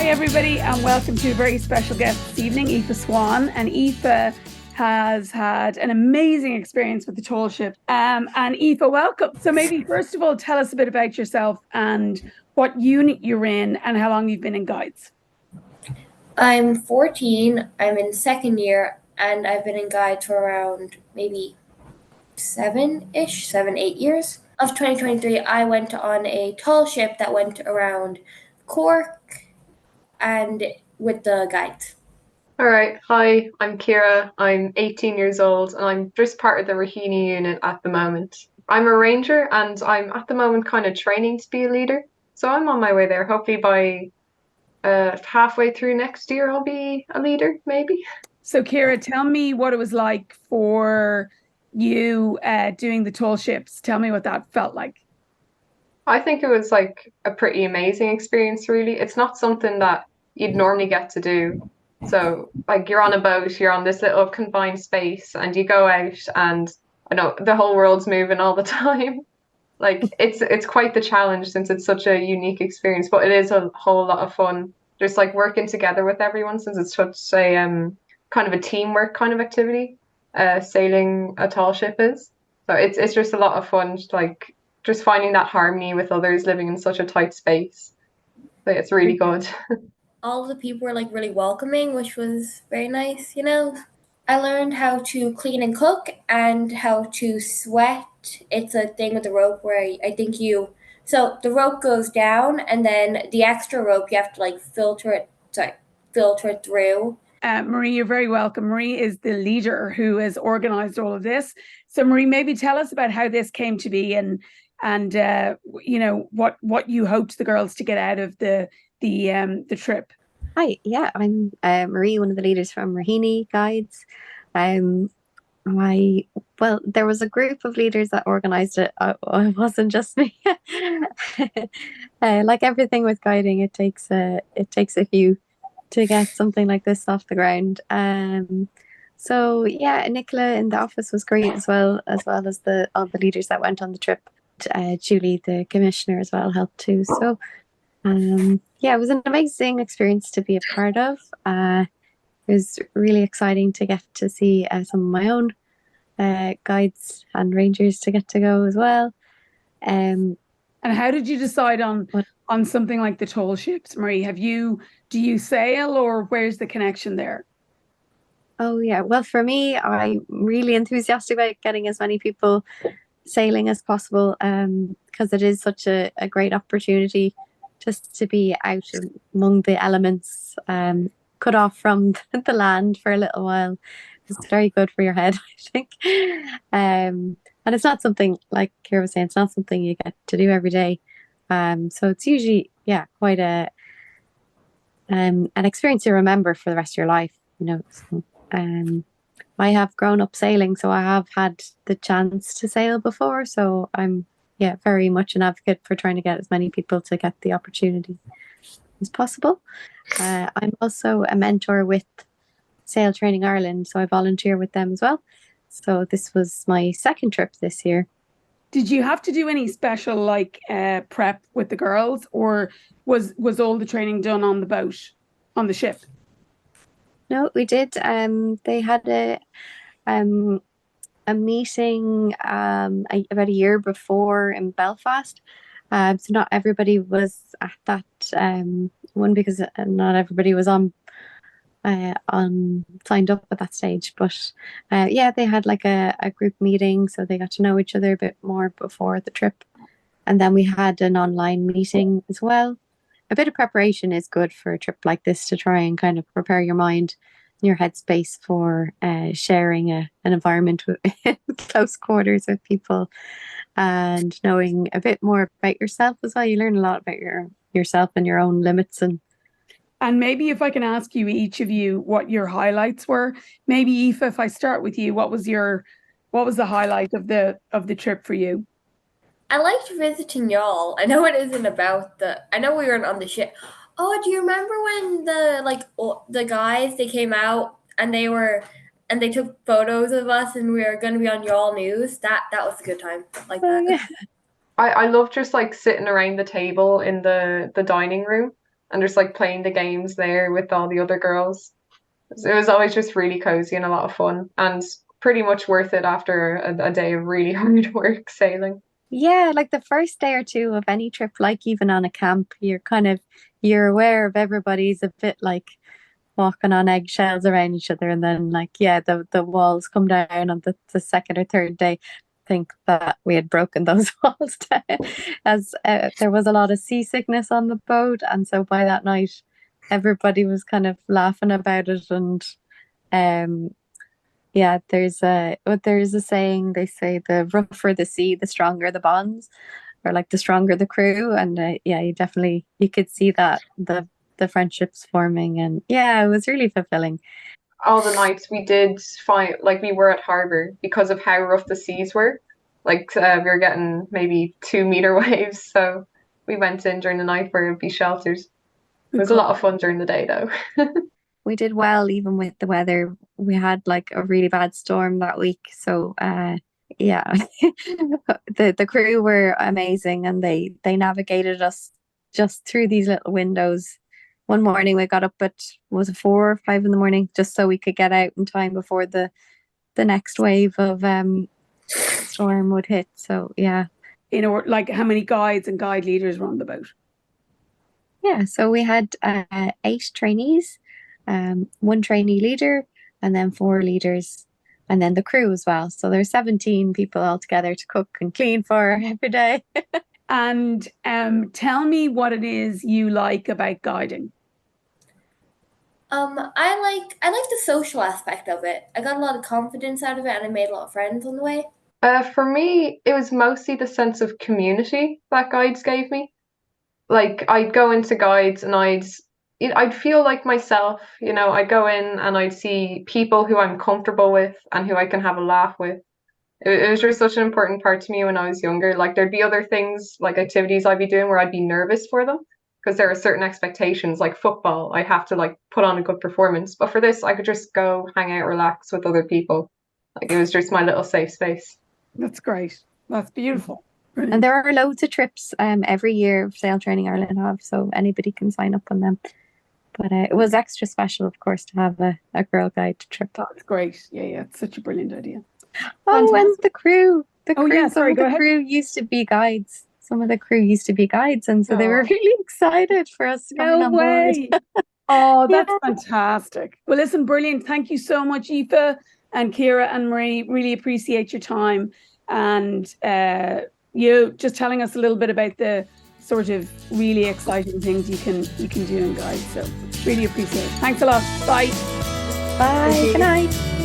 everybody, and welcome to a very special guest this evening, Aoife Swan. And Aoife has had an amazing experience with the tall ship. And Aoife, welcome. So maybe first of all, tell us a bit about yourself and what unit you're in and how long you've been in guides. I'm 14, I'm in second year, and I've been in guides for around maybe 8 years. Of 2023, I went on a tall ship that went around Cork and with the guides. All right. Hi, I'm Kira. I'm 18 years old and I'm just part of the Rahini unit at the moment. I'm a ranger and I'm at the moment kind of training to be a leader. So I'm on my way there. Hopefully by halfway through next year, I'll be a leader, maybe. So Kira, tell me what it was like for you doing the tall ships. Tell me what that felt like. I think it was like a pretty amazing experience, really. It's not something that you'd normally get to do. So, like, you're on a boat, you're on this little confined space, and you go out, and I know the whole world's moving all the time. Like, it's quite the challenge since it's such a unique experience, but it is a whole lot of fun. Just like working together with everyone since it's such a kind of a teamwork kind of activity. Sailing a tall ship is. So it's just a lot of fun, just finding that harmony with others living in such a tight space. So it's really good. All of the people were like really welcoming, which was very nice, I learned how to clean and cook and how to sweat. It's a thing with the rope where I think so the rope goes down and then the extra rope you have to like filter it through. Marie, you're very welcome. Marie is the leader who has organized all of this. So Marie, maybe tell us about how this came to be and what you hoped the girls to get out of the trip. Hi, yeah, I'm Marie, one of the leaders from Rahini Guides. There was a group of leaders that organized it. It wasn't just me. Like everything with guiding, it takes a few to get something like this off the ground. So yeah, Nicola in the office was great as well as all the leaders that went on the trip. Julie, the commissioner, as well helped too. So yeah, it was an amazing experience to be a part of. It was really exciting to get to see some of my own guides and rangers to get to go as well. And how did you decide on something like the tall ships, Marie? Do you sail, or where's the connection there? Oh yeah, well for me, I'm really enthusiastic about getting as many people sailing as possible, because it is such a great opportunity just to be out among the elements, cut off from the land for a little while. It's very good for your head, I think. And it's not something, like Kira was saying, it's not something you get to do every day. So it's usually, quite an experience you remember for the rest of your life, So, I have grown up sailing, so I have had the chance to sail before. So I'm very much an advocate for trying to get as many people to get the opportunity as possible. I'm also a mentor with Sail Training Ireland, so I volunteer with them as well. So this was my second trip this year. Did you have to do any special prep with the girls, or was all the training done on the boat, on the ship? No, we did. They had a meeting about a year before in Belfast. So not everybody was at that one because not everybody was on signed up at that stage. But they had like a group meeting, so they got to know each other a bit more before the trip. And then we had an online meeting as well. A bit of preparation is good for a trip like this to try and kind of prepare your mind, your headspace for sharing an environment with close quarters with people and knowing a bit more about yourself as well. You learn a lot about yourself and your own limits. And maybe if I can ask you, each of you, what your highlights were. Maybe Aoife, if I start with you, what was the highlight of the trip for you? I liked visiting y'all. I know it isn't about I know we weren't on the ship. Oh, do you remember when the guys, they came out and they took photos of us and we were going to be on y'all news? That was a good time. Like that. Yeah. I love just like sitting around the table in the dining room and just like playing the games there with all the other girls. It was always just really cozy and a lot of fun, and pretty much worth it after a day of really hard work sailing. Yeah, like the first day or two of any trip, like even on a camp, you're aware of everybody's a bit like walking on eggshells around each other, and then like yeah, the walls come down on the second or third day. I think that we had broken those walls down, as there was a lot of seasickness on the boat, and so by that night, everybody was kind of laughing about it, and um yeah, there's a saying, they say the rougher the sea, the stronger the bonds, or like the stronger the crew. And yeah, you could see that the friendships forming, and yeah, it was really fulfilling. All the nights we did find like we were at harbour because of how rough the seas were. Like we were getting maybe 2 meter waves, so we went in during the night where it'd be sheltered. It was a lot of fun during the day though. We did well even with the weather. We had like a really bad storm that week, so yeah, the crew were amazing, and they navigated us just through these little windows. One morning we got up at, was it 4 or 5 in the morning, just so we could get out in time before the next wave of storm would hit. So yeah. Like how many guides and guide leaders were on the boat? Yeah, so we had 8 trainees, 1 trainee leader, and then 4 leaders, and then the crew as well. So there's 17 people altogether to cook and clean for every day. And tell me what it is you like about guiding. I like the social aspect of it. I got a lot of confidence out of it, and I made a lot of friends on the way. For me, it was mostly the sense of community that guides gave me. Like I'd go into guides and I'd feel like myself, you know, I'd go in and I'd see people who I'm comfortable with and who I can have a laugh with. It was just such an important part to me when I was younger. Like there'd be other things, like activities I'd be doing where I'd be nervous for them because there are certain expectations, like football, I have to like put on a good performance. But for this, I could just go hang out, relax with other people. Like it was just my little safe space. That's great. That's beautiful. Brilliant. And there are loads of trips every year of Sail Training Ireland have, so anybody can sign up on them. But it was extra special, of course, to have a girl guide trip. That's great. Yeah, it's such a brilliant idea. Oh, and the crew. Yeah, sorry, go ahead. Crew used to be guides. Some of the crew used to be guides, and so they were really excited for us to come on board. Oh, that's fantastic. Well, listen, brilliant. Thank you so much, Aoife and Ciara and Marie. Really appreciate your time, and you just telling us a little bit about the sort of really exciting things you can do in guides. So really appreciate it. Thanks a lot. Bye. Bye. Good night.